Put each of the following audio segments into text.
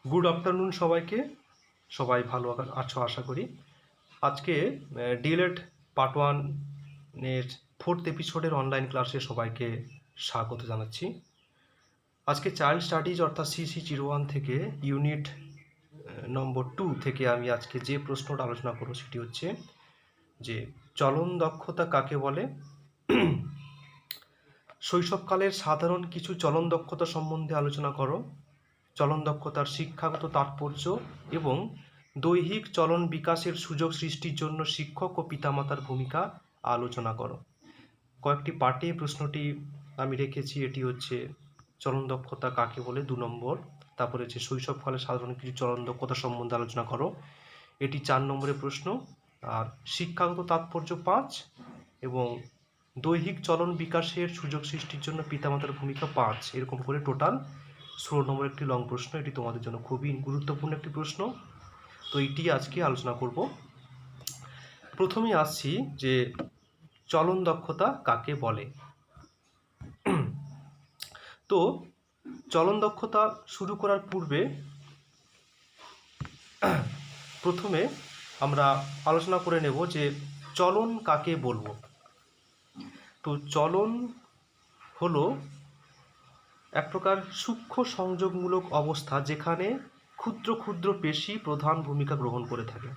Good afternoon সবাইকে। সবাই ভালো আছো আশা করি। আজকে ডিএলএড পার্ট 1 এর 4th এপিসোডের অনলাইন ক্লাসে সবাইকে স্বাগত জানাচ্ছি। আজকে চাইল্ড স্টাডিজ অর্থাৎ CC01 থেকে ইউনিট নম্বর 2 থেকে আমি আজকে যে প্রশ্নটা আলোচনা করব সেটি হচ্ছে যে চলন দক্ষতা কাকে বলে। শৈশবকালের সাধারণ কিছু চলন দক্ষতা সম্বন্ধে আলোচনা করো। চলন দক্ষতার শিক্ষাগত তাৎপর্য এবং দৈহিক চলন বিকাশের সুযোগ সৃষ্টির জন্য শিক্ষক ও পিতামাতার ভূমিকা আলোচনা করো। কয়েকটি পার্টে প্রশ্নটি আমি রেখেছি। এটি হচ্ছে চলন দক্ষতা কাকে বলে 2 নম্বর, তারপরে হচ্ছে শৈশবকালে সাধারণ কিছু চলন দক্ষতা সম্বন্ধে আলোচনা করো, এটি 4 নম্বরের প্রশ্ন। আর শিক্ষাগত তাৎপর্য 5 এবং দৈহিক চলন বিকাশের সুযোগ সৃষ্টির জন্য পিতামাতার ভূমিকা 5, এরকম করে টোটাল 16 নম্বর একটি লং প্রশ্ন। এটি তোমাদের জন্য খুবই গুরুত্বপূর্ণ একটি প্রশ্ন, তো এটি আজকে আলোচনা করব। প্রথমে আসছি যে চলন দক্ষতা কাকে বলে। তো চলন দক্ষতা শুরু করার পূর্বে প্রথমে আমরা আলোচনা করে নেব যে চলন কাকে বলবো। তো চলন হলো এক প্রকার সূক্ষ্ম সংযোগমূলক অবস্থা যেখানে ক্ষুদ্র ক্ষুদ্র পেশি প্রধান ভূমিকা গ্রহণ করে থাকে।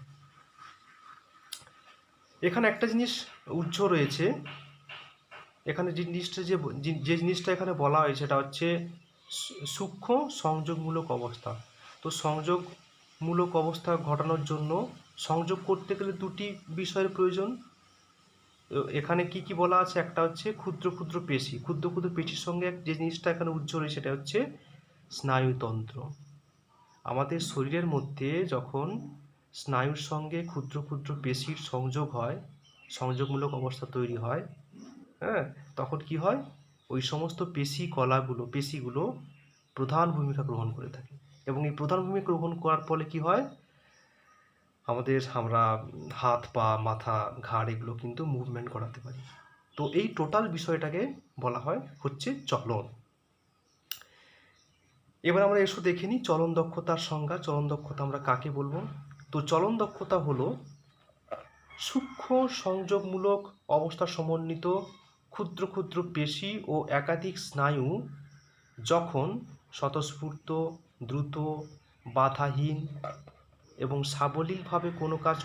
এখানে একটা জিনিস উজ্জ্ব রয়েছে, এখানে যে জিনিসটা এখানে বলা হয়েছে সেটা হচ্ছে সূক্ষ্ম সংযোগমূলক অবস্থা। তো সংযোগমূলক অবস্থা ঘটানোর জন্য সংযোগ করতে গেলে দুটি বিষয়ের প্রয়োজন। এখানে কি কি বলা আছে, একটা হচ্ছে ক্ষুদ্র ক্ষুদ্র পেশি। ক্ষুদ্র ক্ষুদ্র পেশির সঙ্গে যে জিনিসটা এখানে উজ্জ্বল রয়েছে সেটা হচ্ছে স্নায়ুতন্ত্র। আমাদের শরীরের মধ্যে যখন স্নায়ুর সঙ্গে ক্ষুদ্র ক্ষুদ্র পেশির সংযোগ হয়, সংযোগমূলক অবস্থা তৈরি হয়, হ্যাঁ, তখন কি হয়, ওই সমস্ত পেশিগুলো প্রধান ভূমিকা গ্রহণ করে থাকে। এবং এই প্রধান ভূমিকা গ্রহণ করার ফলে কি হয়, আমরা হাত পা মাথা ঘাড় এগুলো কিন্তু মুভমেন্ট করাতে পারি। তো এই টোটাল বিষয়টাকে বলা হয় হচ্ছে চলন। এবার আমরা এসো দেখে নিই চলন দক্ষতার সংজ্ঞা। চলন দক্ষতা আমরা কাকে বলবো। তো চলন দক্ষতা হলো সূক্ষ্ম সংযোগমূলক অবস্থা সমন্বিত ক্ষুদ্র ক্ষুদ্র পেশি ও একাধিক স্নায়ু যখন স্বতঃস্ফূর্ত, দ্রুত, বাধাহীন এবং সাবলীলভাবে কোনো কাজ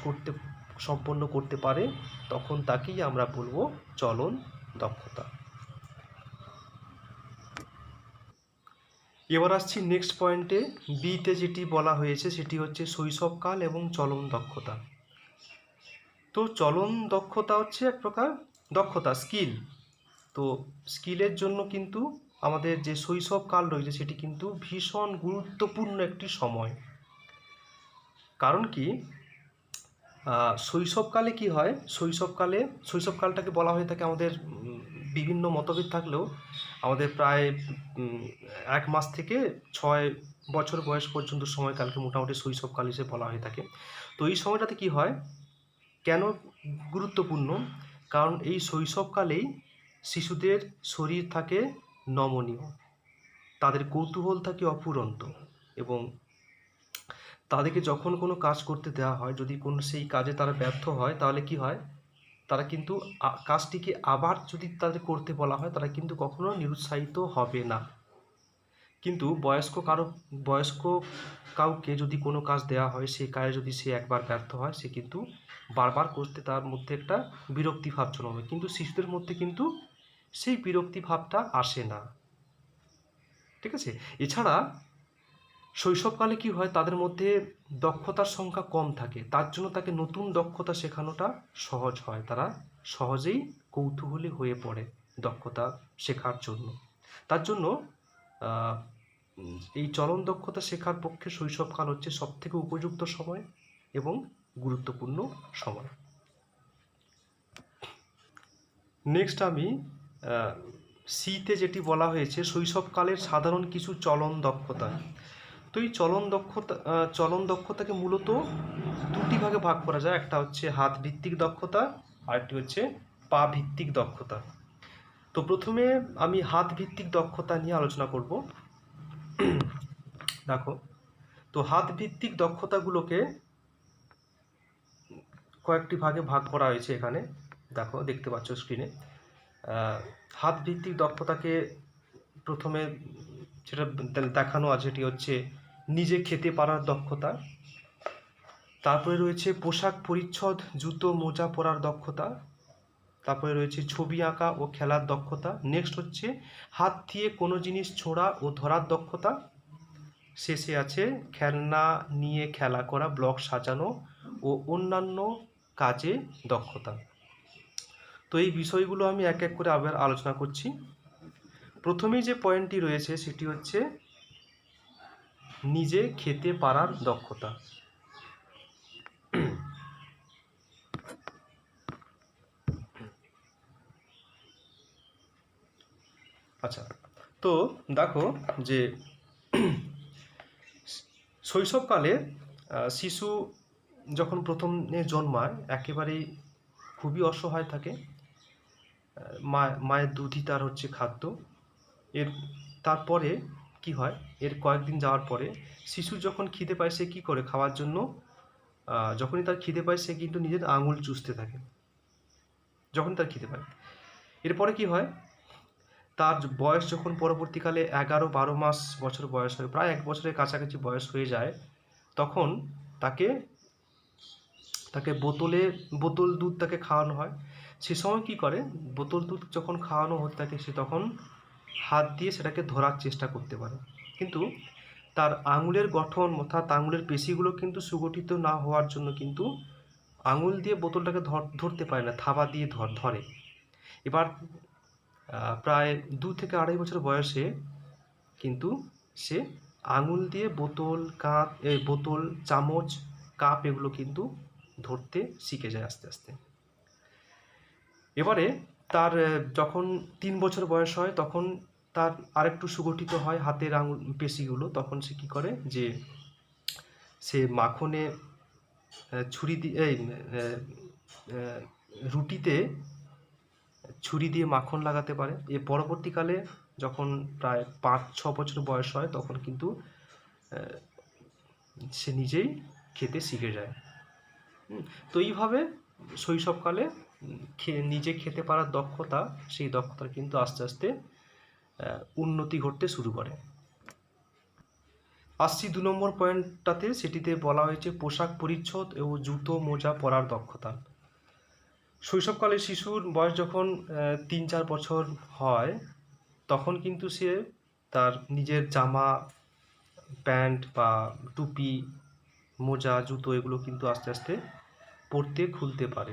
সম্পন্ন করতে পারে, তখন তাকেই আমরা বলবো চলন দক্ষতা। এবার আসছি নেক্সট পয়েন্টে, বিতে যেটি বলা হয়েছে সেটি হচ্ছে শৈশবকাল এবং চলন দক্ষতা। তো চলন দক্ষতা হচ্ছে এক প্রকার দক্ষতা, স্কিল। তো স্কিলের জন্য কিন্তু আমাদের যে শৈশবকাল রয়েছে সেটি কিন্তু ভীষণ গুরুত্বপূর্ণ একটি সময়। কারণ কি, শৈশবকালে কি হয়, শৈশবকালটাকে বলা হয়ে থাকে আমাদের বিভিন্ন মতভেদ থাকলেও আমাদের প্রায় 1 মাস থেকে 6 বছর বয়স পর্যন্ত সময়কালকে মোটামুটি শৈশবকাল হিসেবে বলা হয়ে থাকে। তো এই সময়টাতে কি হয়, কেন গুরুত্বপূর্ণ, কারণ এই শৈশবকালেই শিশুদের শরীর থাকে নমনীয়, তাদের কৌতূহল থাকে অফুরন্ত, এবং তাদেরকে যখন কোনো কাজ করতে দেওয়া হয়, যদি সেই কাজে তারা ব্যর্থ হয় তাহলে কি হয়, তারা কিন্তু কাজটিকে আবার যদি তাদের করতে বলা হয় তারা কিন্তু কখনো নিরুৎসাহিত হবে না। কিন্তু বয়স্ক কাউকে যদি কোনো কাজ দেওয়া হয়, সেই কাজে যদি সে একবার ব্যর্থ হয়, সে কিন্তু বারবার করতে তার মধ্যে একটা বিরক্তি ভাব জন্মাবে। কিন্তু শিশুদের মধ্যে কিন্তু সেই বিরক্তি ভাবটা আসে না। ঠিক আছে। এছাড়া শৈশবকালে কি হয়, তাদের মধ্যে দক্ষতার সংখ্যা কম থাকে, তার জন্য তাকে নতুন দক্ষতা শেখানোটা সহজ হয়। তারা সহজেই কৌতূহলী হয়ে পড়ে দক্ষতা শেখার জন্য। তার জন্য এই চলন দক্ষতা শেখার পক্ষে শৈশবকাল হচ্ছে সবথেকে উপযুক্ত সময় এবং গুরুত্বপূর্ণ সময়। নেক্সট আমি সিতে যেটি বলা হয়েছে শৈশবকালের সাধারণ কিছু চলন দক্ষতা। তো এই চলন দক্ষতাকে মূলত দুটি ভাগে ভাগ করা যায়। একটা হচ্ছে হাত ভিত্তিক দক্ষতা, আরেকটি হচ্ছে পা ভিত্তিক দক্ষতা। তো প্রথমে আমি হাত ভিত্তিক দক্ষতা নিয়ে আলোচনা করব। দেখো, তো হাত ভিত্তিক দক্ষতাগুলোকে কয়েকটি ভাগে ভাগ করা হয়েছে এখানে, দেখো দেখতে পাচ্ছ স্ক্রিনে। হাত ভিত্তিক দক্ষতাকে প্রথমে যেটা দেখানো আছে সেটি হচ্ছে নিজে খেতে পারার দক্ষতা। তারপরে রয়েছে পোশাক পরিচ্ছদ, জুতো মোজা পরার দক্ষতা। তারপরে রয়েছে ছবি আঁকা ও খেলার দক্ষতা। নেক্সট হচ্ছে হাত দিয়ে কোনো জিনিস ছোঁড়া ও ধরার দক্ষতা। শেষে আছে খেলনা নিয়ে খেলা করা, ব্লক সাজানো ও অন্যান্য কাজে দক্ষতা। তো এই বিষয়গুলো আমি এক এক করে আবার আলোচনা করছি। প্রথমেই যে পয়েন্টটি রয়েছে সেটি হচ্ছে নিজে খেতে পারার দক্ষতা। আচ্ছা, তো দেখো যে শৈশবকালে শিশু যখন প্রথমে জন্মায় একেবারেই খুবই অসহায় থাকে। মায়ের দুধই তার হচ্ছে খাদ্য। এর তারপরে কি হয়, এর কয়েকদিন যাওয়ার পরে শিশু যখন খিদে পায় সে কী করে খাওয়ার জন্য, যখনই তার খিদে পায় সে কিন্তু নিজের আঙুল চুষতে থাকে যখনই তার খিদে পায়। এরপরে কি হয়, তার বয়স যখন পরবর্তীকালে 11-12 মাস বছর বয়স হয়, প্রায় 1 বছরের কাছাকাছি বয়স হয়ে যায়, তখন তাকে বোতল দুধ তাকে খাওয়ানো হয়। সে সময় কী করে, বোতল দুধ যখন খাওয়ানো হতে থাকে সে তখন হাত দিয়ে সেটাকে ধরার চেষ্টা করতে পারে, কিন্তু তার আঙুলের গঠন অর্থাৎ আঙুলের পেশিগুলো কিন্তু সুগঠিত না হওয়ার জন্য কিন্তু আঙুল দিয়ে বোতলটাকে ধরতে পারে না, থাবা দিয়ে ধরে। এবার প্রায় 2 থেকে 2.5 বছর বয়সে কিন্তু সে আঙুল দিয়ে বোতল, চামচ, কাপ এগুলো কিন্তু ধরতে শিখে যায় আস্তে আস্তে। এবারে তার যখন 3 বছর বয়স হয় তখন তার আরেকটু সুগঠিত হয় হাতের আঙুল পেশিগুলো। তখন সে কী করে, যে সে মাখনে ছুরি দিয়ে রুটিতে ছুরি দিয়ে মাখন লাগাতে পারে। এর পরবর্তীকালে যখন প্রায় 5-6 বছর বয়স হয় তখন কিন্তু সে নিজেই খেতে শিখে যায়। তো এইভাবে শৈশবকালে নিজে খেতে পারার দক্ষতা, সেই দক্ষতার কিন্তু আস্তে আস্তে উন্নতি ঘটতে শুরু করে। আসছি 2 নম্বর পয়েন্টটাতে, সেটিতে বলা হয়েছে পোশাক পরিচ্ছদ ও জুতো মোজা পরার দক্ষতা। শৈশবকালে শিশুর বয়স যখন 3-4 বছর হয় তখন কিন্তু সে তার নিজের জামা প্যান্ট বা টুপি, মোজা, জুতো এগুলো কিন্তু আস্তে আস্তে পরতে খুলতে পারে।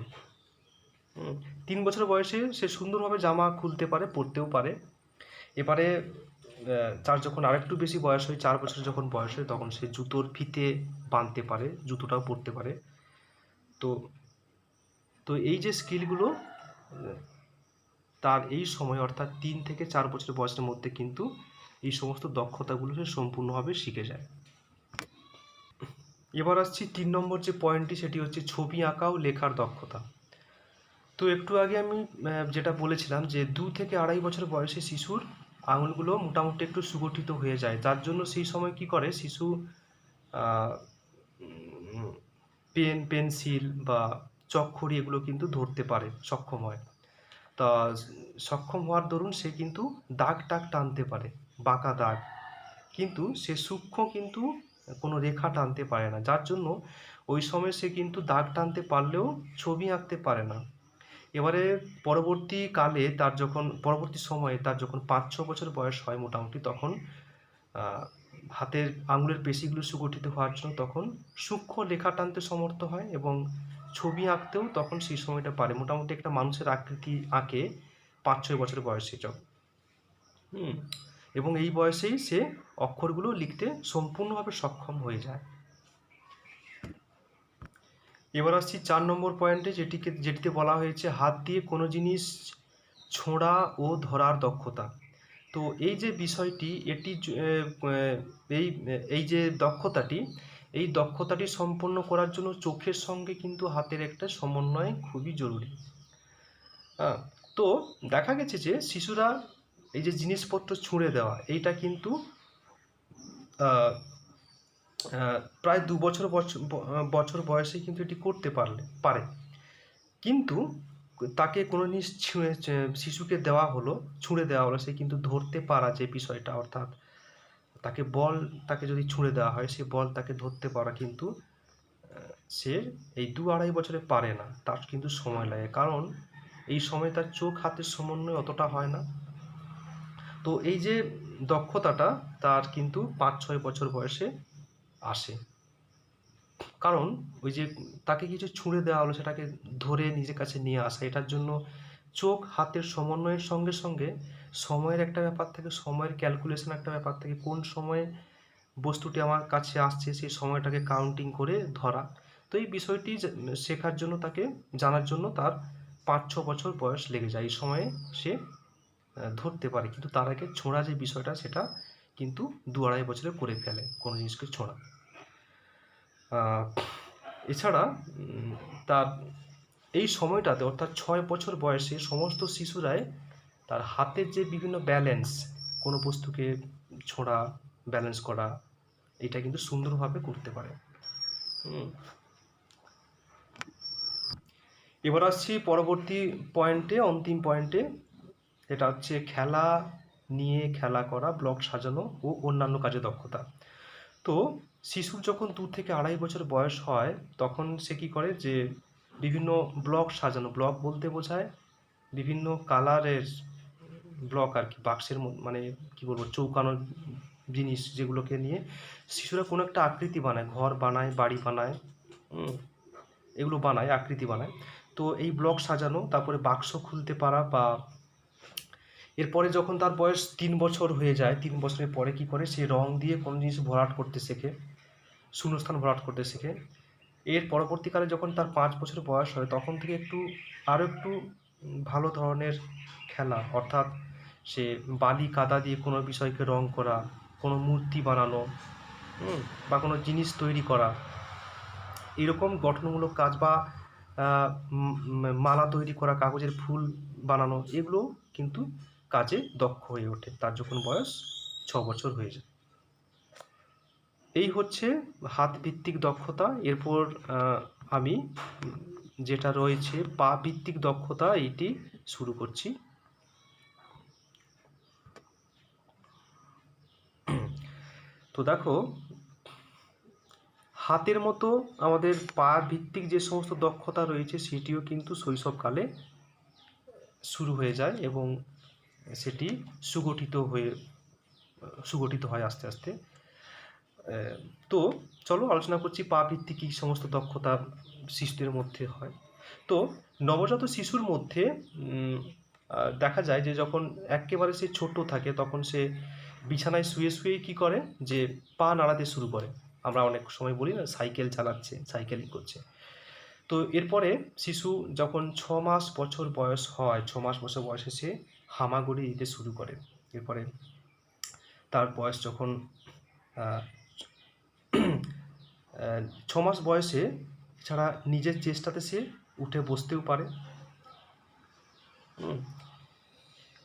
3 বছর বয়সে সে সুন্দরভাবে জামা খুলতে পারে, পরতেও পারে। এবারে তার যখন আরেকটু বেশি বয়স হয়, 4 বছর যখন বয়স হয় তখন সে জুতোর ফিতে বাঁধতে পারে, জুতোটাও পরতে পারে। তো এই যে স্কিলগুলো তার এই সময় অর্থাৎ 3 থেকে 4 বছর বয়সের মধ্যে কিন্তু এই সমস্ত দক্ষতাগুলো সে সম্পূর্ণভাবে শিখে যায়। এবার আসছি 3 নম্বর যে পয়েন্টটি, সেটি হচ্ছে ছবি আঁকা ও লেখার দক্ষতা। তো একটু আগে আমি যেটা বলেছিলাম যে 2 থেকে 2.5 বছর বয়সে শিশুর আঙুলগুলো মোটামুটি একটু সুগঠিত হয়ে যায়, যার জন্য সেই সময় কি করে শিশু পেন্সিল বা চকখড়ি এগুলো কিন্তু ধরতে পারে, সক্ষম হয়। তা সক্ষম হওয়ার দরুন সে কিন্তু দাগ টানতে পারে, বাঁকা দাগ, কিন্তু সে সূক্ষ্ম কিন্তু কোনো রেখা টানতে পারে না, যার জন্য ওই সময় সে কিন্তু দাগ টানতে পারলেও ছবি আঁকতে পারে না। এবারে পরবর্তী সময়ে তার যখন 5-6 বছর বয়স হয় মোটামুটি, তখন হাতের আঙুলের পেশিগুলো সুগঠিত হওয়ার জন্য তখন সূক্ষ্ম রেখা টানতে সমর্থ হয় এবং ছবি আঁকতেও তখন সেই সময়টা পারে। মোটামুটি একটা মানুষের আকৃতি আঁকে 5-6 বছর বয়সে এবং এই বয়সেই সে অক্ষরগুলো লিখতে সম্পূর্ণভাবে সক্ষম হয়ে যায়। এবার আসছি 4 নম্বর পয়েন্টে, যেটিতে বলা হয়েছে হাত দিয়ে কোনো জিনিস ছোঁড়া ও ধরার দক্ষতা। তো এই যে বিষয়টি, এই যে দক্ষতাটি সম্পন্ন করার জন্য চোখের সঙ্গে কিন্তু হাতের একটা সমন্বয় খুবই জরুরি। তো দেখা গেছে যে শিশুরা এই যে জিনিসপত্র ছুঁড়ে দেওয়া, এইটা কিন্তু প্রায় 2 বছর বছর বয়সে কিন্তু এটি করতে পারে, কিন্তু তাকে কোনো জিনিস শিশুকে দেওয়া হলো, ছুঁড়ে দেওয়া হলো, সে কিন্তু ধরতে পারা যে বিষয়টা, অর্থাৎ তাকে যদি ছুঁড়ে দেওয়া হয়, সে বল তাকে ধরতে পারা কিন্তু সে এই 2-2.5 বছরে পারে না, তার কিন্তু সময় লাগে, কারণ এই সময় তার চোখ হাতের সমন্বয় অতটা হয় না। তো এই যে দক্ষতাটা তার কিন্তু 5-6 বছর বয়সে আসে, কারণ ওই যে তাকে কিছু ছুঁড়ে দেওয়া হলো, সেটাকে ধরে নিজের কাছে নিয়ে আসা, এটার জন্য চোখ হাতের সমন্বয়ের সঙ্গে সঙ্গে সময়ের একটা ব্যাপার থাকে, সময়ের ক্যালকুলেশন একটা ব্যাপার থাকে, কোন সময়ে বস্তুটি আমার কাছে আসছে সেই সময়টাকে কাউন্টিং করে ধরা। তো এই বিষয়টি শেখার জন্য, তাকে জানার জন্য তার 5-6 বছর বয়স লেগে যায়, এই সময়ে সে ধরতে পারে, কিন্তু তার আগে ছোঁড়া যে বিষয়টা সেটা কিন্তু 2-2.5 বছরে করে ফেলে কোনো জিনিসকে ছোঁড়া। এছাড়া তার এই সময়টাতে, অর্থাৎ 6 বছর বয়সে সমস্ত শিশুরাই তার হাতের যে বিভিন্ন ব্যালেন্স, কোনো বস্তুকে ছোঁড়া, ব্যালেন্স করা, এটা কিন্তু সুন্দরভাবে করতে পারে। এবার আসছি পরবর্তী পয়েন্টে, অন্তিম পয়েন্টে, এটা হচ্ছে খেলা নিয়ে খেলা করা, ব্লক সাজানো ও অন্যান্য কাজে দক্ষতা। তো শিশুর যখন 2 থেকে 2.5 বছর বয়স হয়, তখন সে কী করে, যে বিভিন্ন ব্লক সাজানো, ব্লক বলতে বোঝায় বিভিন্ন কালারের ব্লক আর কি, বাক্সের মানে কি বলবো, চৌকানো জিনিস, যেগুলোকে নিয়ে শিশুরা কোনো একটা আকৃতি বানায়, ঘর বানায়, বাড়ি বানায়, এগুলো বানায়, আকৃতি বানায়। তো এই ব্লক সাজানো, তারপরে বাক্স খুলতে পারা, বা এরপরে যখন তার বয়স 3 বছর হয়ে যায়, 3 বছরের পরে কী করে, সে রং দিয়ে কোনো জিনিস ভরাট করতে শেখে, শূন্যস্থান ভরাট করতে শেখে। এর পরবর্তীকালে যখন তার 5 বছর বয়স হয়, তখন থেকে আরও একটু ভালো ধরনের খেলা, অর্থাৎ সে বালি কাদা দিয়ে কোনো বিষয়কে রং করা, কোনো মূর্তি বানানো, বা কোনো জিনিস তৈরি করা, এরকম গঠনমূলক কাজ, বা মালা তৈরি করা, কাগজের ফুল বানানো, এগুলো কিন্তু কাজে দক্ষ হয়ে ওঠে তার যখন বয়স 6 বছর হয়ে যায়। এই হচ্ছে হাত ভিত্তিক দক্ষতা। এরপর আমি যেটা রয়েছে পা ভিত্তিক দক্ষতা, এইটি শুরু করছি। তো দেখো, হাতের মতো আমাদের পা ভিত্তিক যে সমস্ত দক্ষতা রয়েছে, সেটিও কিন্তু শৈশবকালে শুরু হয়ে যায় এবং সেটি সুগঠিত হয় আস্তে আস্তে। তো চলো আলোচনা করছি পা ভিত্তিক কী সমস্ত দক্ষতা শিশুদের মধ্যে হয়। তো নবজাত শিশুর মধ্যে দেখা যায় যে যখন একেবারে সে ছোট থাকে, তখন সে বিছানায় শুয়ে শুয়েই কী করে, যে পা নাড়াতে শুরু করে। আমরা অনেক সময় বলি না, সাইকেল চালাচ্ছে, সাইকেলিং করছে। তো এরপরে শিশু যখন 6 মাস বছর বয়স হয়, 6 মাস বছর বয়সে সে হামাগুড়ি দিতে শুরু করে। এরপরে তার বয়স যখন 6 মাস বয়সে ছাড়া নিজের চেষ্টাতে সে উঠে বসতেও পারে।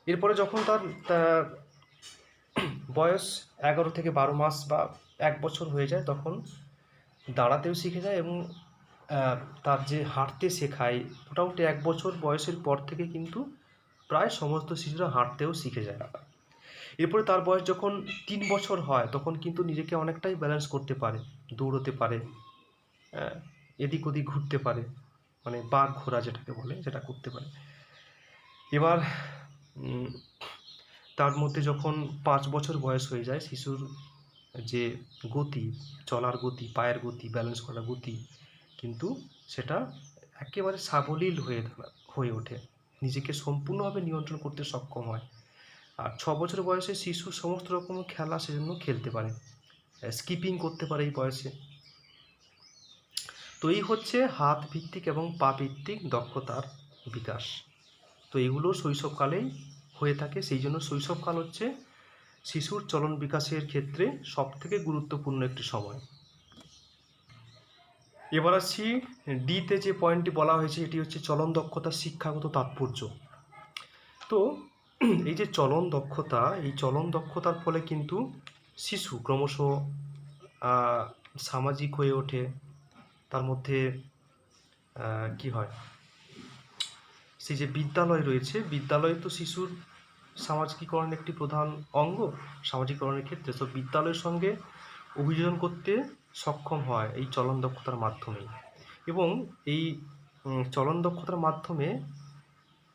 এরপরে যখন তার বয়স 11 থেকে 12 মাস বা 1 বছর হয়ে যায়, তখন দাঁড়াতেও শিখে যায়, এবং তার যে হাঁটতে শেখায়, মোটামুটি 1 বছর বয়সের পর থেকে কিন্তু প্রায় সমস্ত শিশুরা হাঁটতেও শিখে যায়। এরপরে তার বয়স যখন 3 বছর হয়, তখন কিন্তু নিজেকে অনেকটাই ব্যালেন্স করতে পারে, দৌড়তে পারে, এদিক ওদিক ঘুরতে পারে, মানে বাঘ ঘোরা যেটাকে বলে, সেটা করতে পারে। এবার তার মধ্যে যখন 5 বছর বয়স হয়ে যায়, শিশুর যে গতি, চলার গতি, পায়ের গতি, ব্যালেন্স করার গতি, কিন্তু সেটা একেবারে সাবলীল হয়ে ওঠে, নিজেকে সম্পূর্ণভাবে নিয়ন্ত্রণ করতে সক্ষম হয়। আর 6 বছর বয়সে শিশু সমস্ত রকম খেলা সেজন্য খেলতে পারে, স্কিপিং করতে পারে এই বয়সে। তো এই হচ্ছে হাত ভিত্তিক এবং পা ভিত্তিক দক্ষতার বিকাশ। তো এগুলো শৈশবকালেই হয়ে থাকে, সেই জন্য শৈশবকাল হচ্ছে শিশুর চলন বিকাশের ক্ষেত্রে সবথেকে গুরুত্বপূর্ণ একটি সময়। এবার আসছি ডিতে যে পয়েন্টটি বলা হয়েছে, এটি হচ্ছে চলন দক্ষতার শিক্ষাগত তাৎপর্য। তো এই যে চলন দক্ষতা, এই চলন দক্ষতার ফলে কিন্তু শিশু ক্রমশ সামাজিক হয়ে ওঠে। তার মধ্যে কি হয়, সেই যে বিদ্যালয় রয়েছে, বিদ্যালয় তো শিশুর সামাজিকীকরণের একটি প্রধান অঙ্গ সামাজিকীকরণের ক্ষেত্রে। তো বিদ্যালয়ের সঙ্গে অভিযোজন করতে সক্ষম হয় এই চলন দক্ষতার মাধ্যমেই। এবং এই চলন দক্ষতার মাধ্যমে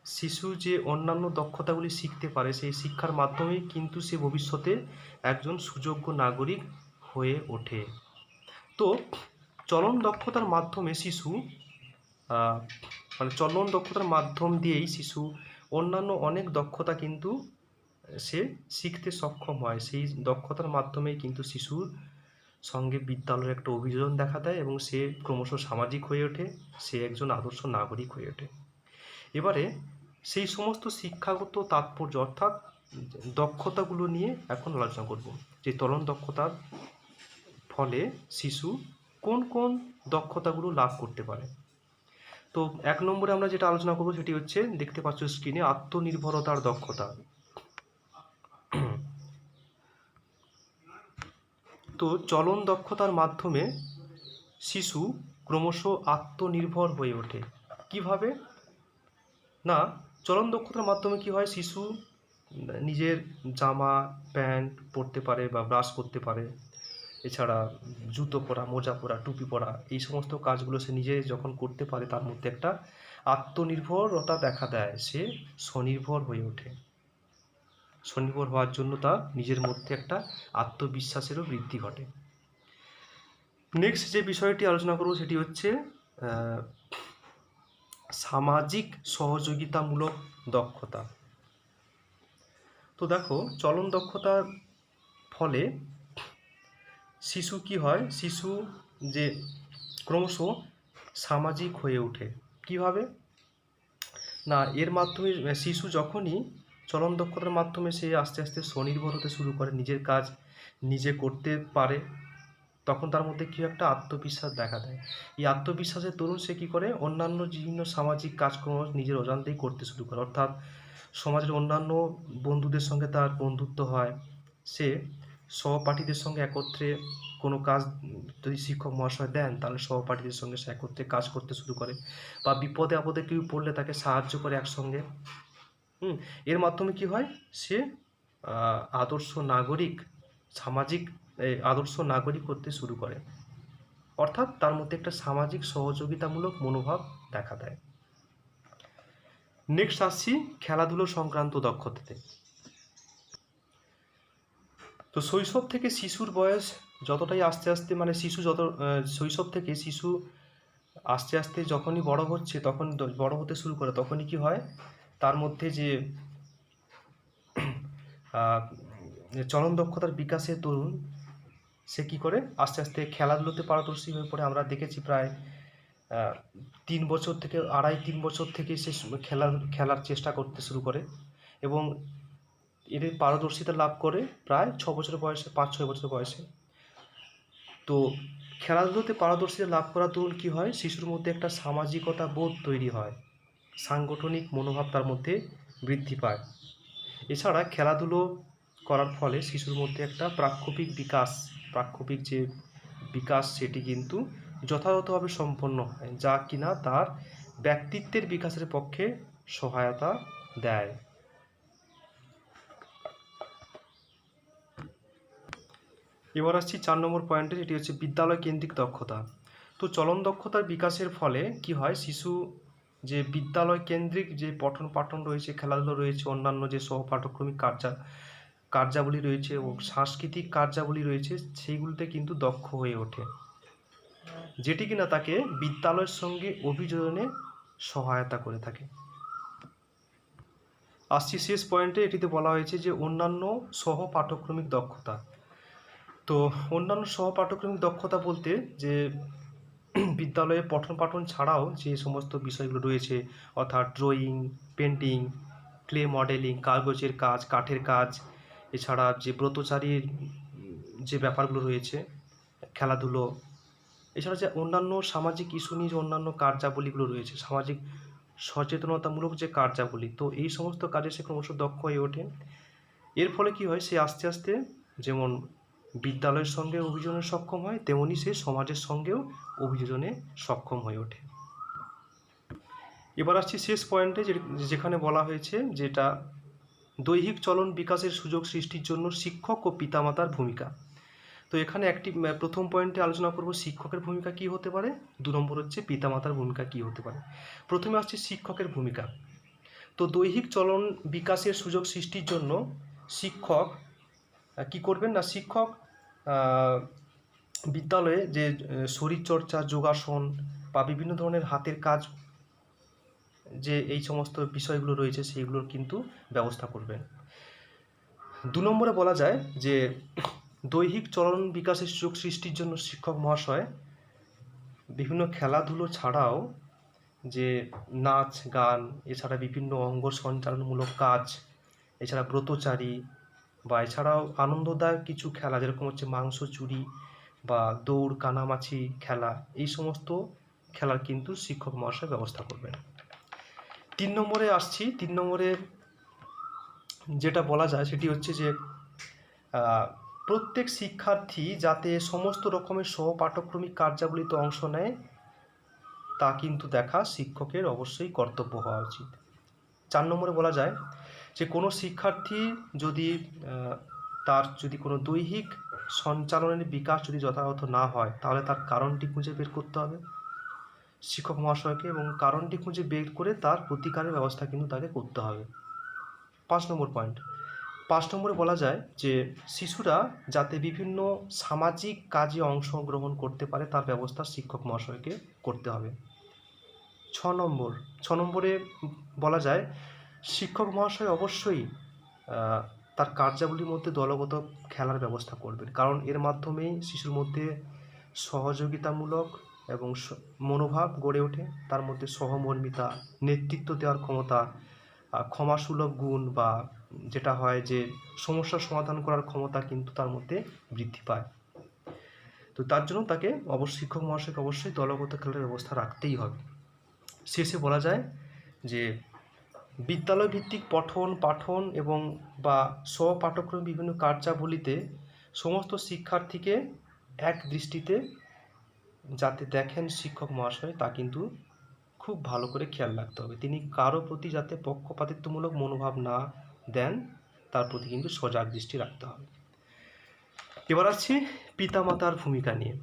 শিশু যে অন্যান্য দক্ষতাগুলি শিখতে পারে, সেই শিক্ষার মাধ্যমেই কিন্তু সে ভবিষ্যতে একজন সুযোগ্য নাগরিক হয়ে ওঠে। তো চলন দক্ষতার মাধ্যমে শিশু মানে চলন দক্ষতার মাধ্যম দিয়েই শিশু অন্যান্য অনেক দক্ষতা কিন্তু সে শিখতে সক্ষম হয়। সেই দক্ষতার মাধ্যমেই কিন্তু শিশুর সঙ্গে বিদ্যালয়ের একটা অভিযোজন দেখা দেয় এবং সে ক্রমশ সামাজিক হয়ে ওঠে, সে একজন আদর্শ নাগরিক হয়ে ওঠে। এবারে সেই সমস্ত শিক্ষাগত তাৎপর্য অর্থাৎ দক্ষতাগুলো নিয়ে এখন আলোচনা করব, যে চলন দক্ষতার ফলে শিশু কোন কোন দক্ষতাগুলো লাভ করতে পারে। তো 1 নম্বরে আমরা যেটা আলোচনা করব সেটি হচ্ছে, দেখতে পাচ্ছ স্ক্রিনে, আত্মনির্ভরতার দক্ষতা। তো চলন দক্ষতার মাধ্যমে শিশু ক্রমশ আত্মনির্ভর হয়ে ওঠে। কিভাবে না, চলন দক্ষতার মাধ্যমে কি হয়, শিশু নিজের জামা প্যান্ট পরতে পারে বা ব্রাশ করতে পারে, এছাড়া জুতো পরা, মোজা পরা, টুপি পরা, এই সমস্ত কাজগুলো সে নিজে যখন করতে পারে তার মধ্যে একটা আত্মনির্ভরতা দেখা দেয়, সে স্বনির্ভর হয়ে ওঠে। স্বনির্ভর হওয়ার জন্য তার নিজের মধ্যে একটা আত্মবিশ্বাসেরও বৃদ্ধি ঘটে। নেক্সট যে বিষয়টি আলোচনা করব সেটি হচ্ছে সামাজিক সহযোগিতামূলক দক্ষতা। তো দেখো, চলন দক্ষতার ফলে শিশু কি হয়, শিশু যে ক্রমশ সামাজিক হয়ে ওঠে। কিভাবে না, এর মাধ্যমে শিশু যখনই চলন দক্ষতার মাধ্যমে সে আস্তে আস্তে স্বনির্ভর হতে শুরু করে, নিজের কাজ নিজে করতে পারে, তখন তার মধ্যে কি একটা আত্মবিশ্বাস দেখা দেয়। এই আত্মবিশ্বাসের দরুন সে কী করে, অন্যান্য বিভিন্ন সামাজিক কাজকর্ম নিজের অজান্তেই করতে শুরু করে। অর্থাৎ সমাজের অন্যান্য বন্ধুদের সঙ্গে তার বন্ধুত্ব হয়, সে সহপাঠীদের সঙ্গে একত্রে কোনো কাজ যদি শিক্ষক মহাশয় দেন, তাহলে সহপাঠীদের সঙ্গে সে একত্রে কাজ করতে শুরু করে, বা বিপদে আপদে কেউ পড়লে তাকে সাহায্য করে একসঙ্গে। এর মাধ্যমে কি হয়, সে আদর্শ নাগরিক, সামাজিক আদর্শ নাগরিক হতে শুরু করে। অর্থাৎ তার মধ্যে একটা সামাজিক সহযোগিতামূলক মনোভাব দেখা দেয়। নেক্সট আসছি খেলাধুলো সংক্রান্ত দক্ষতাতে। তো শৈশব থেকে শিশুর বয়স যতটাই আস্তে আস্তে, মানে শিশু যত শৈশব থেকে শিশু আস্তে আস্তে যখনই বড় হচ্ছে, তখন বড় হতে শুরু করে, তখনই কি হয়, তার মধ্যে যে চলন দক্ষতার বিকাশের দরুন সে কী করে, আস্তে আস্তে খেলাধুলোতে পারদর্শী হয়ে পড়ে। আমরা দেখেছি প্রায় 3 বছর থেকে 2.5-3 বছর থেকে সে খেলার চেষ্টা করতে শুরু করে এবং এর পারদর্শিতা লাভ করে প্রায় 6 বছর বয়সে, 5-6 বছর বয়সে। তো খেলাধুলোতে পারদর্শিতা লাভ করার দরুন কী হয়, শিশুর মধ্যে একটা সামাজিকতা বোধ তৈরি হয়, সাংগঠনিক মনোভাব তার মধ্যে বৃদ্ধি পায়। এছাড়া খেলাধুলো করার ফলে শিশুর মধ্যে একটা প্রাক্ষোভিক যে বিকাশ, সেটি কিন্তু যথাযথভাবে সম্পন্ন হয়, যা কিনা তার ব্যক্তিত্বের বিকাশের পক্ষে সহায়তা দেয়। এবার আসছি 4 নম্বর পয়েন্টে, যেটি হচ্ছে বিদ্যালয় কেন্দ্রিক দক্ষতা। তো চলন দক্ষতার বিকাশের ফলে কি হয়, শিশু যে বিদ্যালয় কেন্দ্রিক যে পঠন পাঠন রয়েছে, খেলাধুলো রয়েছে, অন্যান্য যে সহপাঠক্রমিক কার্যাবলী রয়েছে ও সাংস্কৃতিক কার্যাবলী রয়েছে, সেইগুলিতে কিন্তু দক্ষ হয়ে ওঠে, যেটি কিনা তাকে বিদ্যালয়ের সঙ্গে অভিযোজনে সহায়তা করে থাকে। আসছি শেষ পয়েন্টে, এটিতে বলা হয়েছে যে অন্যান্য সহপাঠক্রমিক দক্ষতা। তো অন্যান্য সহপাঠক্রমিক দক্ষতা বলতে যে বিদ্যালয়ে পঠন পাঠন ছাড়াও যে সমস্ত বিষয়গুলো রয়েছে, অর্থাৎ ড্রয়িং, পেন্টিং, ক্লে মডেলিং, কাগজের কাজ, কাঠের কাজ, এছাড়া যে ব্রতচারীর যে ব্যাপারগুলো রয়েছে, খেলাধুলো, এছাড়া যে অন্যান্য সামাজিক ইস্যু নিয়ে যে অন্যান্য কার্যাবলীগুলো রয়েছে, সামাজিক সচেতনতামূলক যে কার্যাবলী, তো এই সমস্ত কাজে সে ক্রমশ দক্ষ হয়ে ওঠে। এর ফলে কি হয়, সে আস্তে আস্তে যেমন বিদ্যালয়ের সঙ্গে অভিযোজনে সক্ষম হয়, তেমনি সে সমাজের সঙ্গেও অভিযোজনে সক্ষম হয়ে ওঠে। এবার আসছি শেষ পয়েন্টে, যেখানে বলা হয়েছে যেটা দৈহিক চলন বিকাশের সুযোগ সৃষ্টির জন্য শিক্ষক ও পিতামাতার ভূমিকা। তো এখানে প্রথম পয়েন্টে আলোচনা করব শিক্ষকের ভূমিকা কী হতে পারে, 2 নম্বর হচ্ছে পিতামাতার ভূমিকা কী হতে পারে। প্রথমে আসছে শিক্ষকের ভূমিকা। তো দৈহিক চলন বিকাশের সুযোগ সৃষ্টির জন্য শিক্ষক কি করবেন না, শিক্ষক বিদ্যালয়ে যে শরীরচর্চা, যোগাসন বা বিভিন্ন ধরনের হাতের কাজ, যে এই সমস্ত বিষয়গুলো রয়েছে সেইগুলোর কিন্তু ব্যবস্থা করবেন। 2 নম্বরে বলা যায় যে দৈহিক চলন বিকাশের সুযোগ সৃষ্টির জন্য শিক্ষক মহাশয় বিভিন্ন খেলাধুলো ছাড়াও যে নাচ গান, এছাড়া বিভিন্ন অঙ্গ সঞ্চালনমূলক কাজ, এছাড়া ব্রতচারী বা এছাড়াও আনন্দদায়ক কিছু খেলা যেরকম হচ্ছে মাংস চুরি বা দৌড় কানামাছি খেলা, এই সমস্ত খেলার কিন্তু শিক্ষক মহাশয় ব্যবস্থা করবেন। 3 নম্বরে আসছি। 3 নম্বরে যেটা বলা যায় সেটি হচ্ছে যে প্রত্যেক শিক্ষার্থী যাতে সমস্ত রকমের সহপাঠক্রমিক কার্যাবলীতে অংশ নেয় তা কিন্তু দেখা শিক্ষকের অবশ্যই কর্তব্য হওয়া উচিত। 4 নম্বরে বলা যায় যে কোনো শিক্ষার্থী যদি তার যদি কোনো দৈহিক সঞ্চালনের বিকাশ যদি যথাযথ না হয় তাহলে তার কারণটি খুঁজে বের করতে হবে শিক্ষক মহাশয়কে, এবং কারণটি খুঁজে বের করে তার প্রতিকারের ব্যবস্থা কিন্তু তাকে করতে হবে। 5 নম্বর পয়েন্ট। 5 নম্বরে বলা যায় যে শিশুরা যাতে বিভিন্ন সামাজিক কাজে অংশগ্রহণ করতে পারে তার ব্যবস্থা শিক্ষক মহাশয়কে করতে হবে। 6 নম্বরে বলা যায় শিক্ষক মহাশয় অবশ্যই তার কার্যাবলীর মধ্যে দলগত খেলার ব্যবস্থা করবেন, কারণ এর মাধ্যমেই শিশুর মধ্যে সহযোগিতামূলক এবং মনোভাব গড়ে ওঠে, তার মধ্যে সহমর্মিতা, নেতৃত্ব দেওয়ার ক্ষমতা, ক্ষমাসুলভ গুণ বা যেটা হয় যে সমস্যার সমাধান করার ক্ষমতা কিন্তু তার মধ্যে বৃদ্ধি পায়। তো তার জন্য তাকে শিক্ষক মহাশয়কে অবশ্যই দলগত খেলার ব্যবস্থা রাখতেই হবে। শেষে বলা যায় যে বিদ্যালয় ভিত্তিক পঠন পাঠন এবং বা স্বপাঠক্রম বিভিন্ন কার্যাবলীতে সমস্ত শিক্ষার্থীকে এক দৃষ্টিতে যাতে দেখেন শিক্ষক মহাশয় তা কিন্তু খুব ভালো করে খেয়াল রাখতে হবে। তিনি কারো প্রতি যাতে পক্ষপাতিত্বমূলক মনোভাব না দেন তার প্রতি কিন্তু সজাগ দৃষ্টি রাখতে হবে। এবার আসছি পিতামাতার ভূমিকা নিয়ে।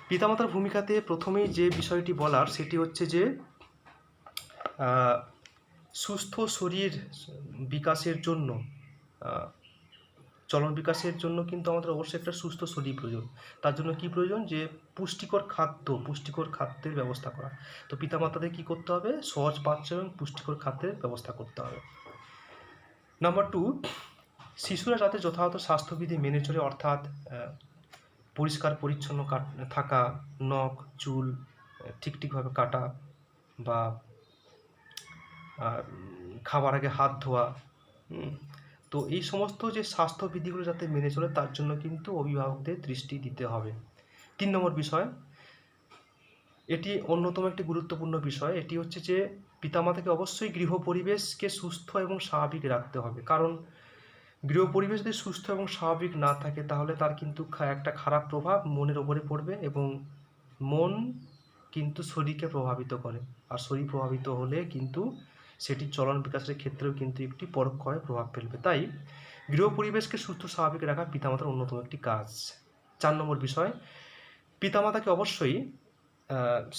পিতামাতার ভূমিকাতে প্রথমেই যে বিষয়টি বলার সেটি হচ্ছে যে সুস্থ শরীর বিকাশের জন্য, চলন বিকাশের জন্য কিন্তু আমাদের অবশ্যই একটা সুস্থ শরীর প্রয়োজন। তার জন্য কি প্রয়োজন, যে পুষ্টিকর খাদ্যের ব্যবস্থা করা। তো পিতামাতাদের কি করতে হবে, সহজ পাচ্য এবং পুষ্টিকর খাদ্যের ব্যবস্থা করতে হবে। নাম্বার 2, শিশুরা যাতে যথাযথ স্বাস্থ্যবিধি মেনে চলে, অর্থাৎ পরিষ্কার পরিচ্ছন্ন থাকা, নখ চুল ঠিকভাবে কাটা বা খাবার আগে হাত ধোয়া, তো এই সমস্ত যে স্বাস্থ্যবিধিগুলো যাতে মেনে চলে তার জন্য কিন্তু অভিভাবকদের দৃষ্টি দিতে হবে। 3 নম্বর বিষয়, এটি অন্যতম একটি গুরুত্বপূর্ণ বিষয়, এটি হচ্ছে যে পিতামাতাকে অবশ্যই গৃহ পরিবেশকে সুস্থ এবং স্বাভাবিক রাখতে হবে, কারণ গৃহ পরিবেশ যদি সুস্থ এবং স্বাভাবিক না থাকে তাহলে তার কিন্তু একটা খারাপ প্রভাব মনের ওপরে পড়বে, এবং মন কিন্তু শরীরকে প্রভাবিত করে, আর শরীর প্রভাবিত হলে কিন্তু সেটি চলন বিকাশের ক্ষেত্রেও কিন্তু একটি পরোক্ষভাবে প্রভাব ফেলবে। তাই গৃহ পরিবেশকে সুস্থ স্বাভাবিক রাখা পিতামাতার অন্যতম একটি কাজ। 4 নম্বর বিষয়, পিতামাতাকে অবশ্যই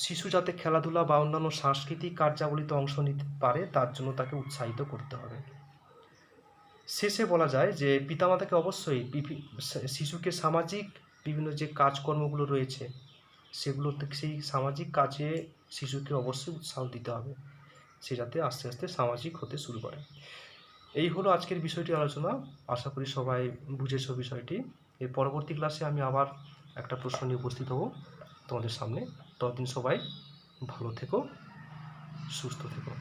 শিশু যাতে খেলাধুলা বা অন্যান্য সাংস্কৃতিক কার্যাবলীতে অংশ নিতে পারে তার জন্য তাকে উৎসাহিত করতে হবে। শেষে বলা যায় যে পিতামাতাকে অবশ্যই শিশুকে সামাজিক বিভিন্ন যে কাজকর্মগুলো রয়েছে সেগুলোতে, সেই সামাজিক কাজে শিশুকে অবশ্যই উৎসাহ দিতে হবে, সে যাতে আস্তে আস্তে সামাজিক হতে শুরু করে। এই হলো আজকের বিষয়টি আলোচনা। আশা করি সবাই বুঝেছ বিষয়টি। এর পরবর্তী ক্লাসে আমি আবার একটা প্রশ্ন নিয়ে উপস্থিত হব তোমাদের সামনে। ততদিন সবাই ভালো থেকো, সুস্থ থেকো।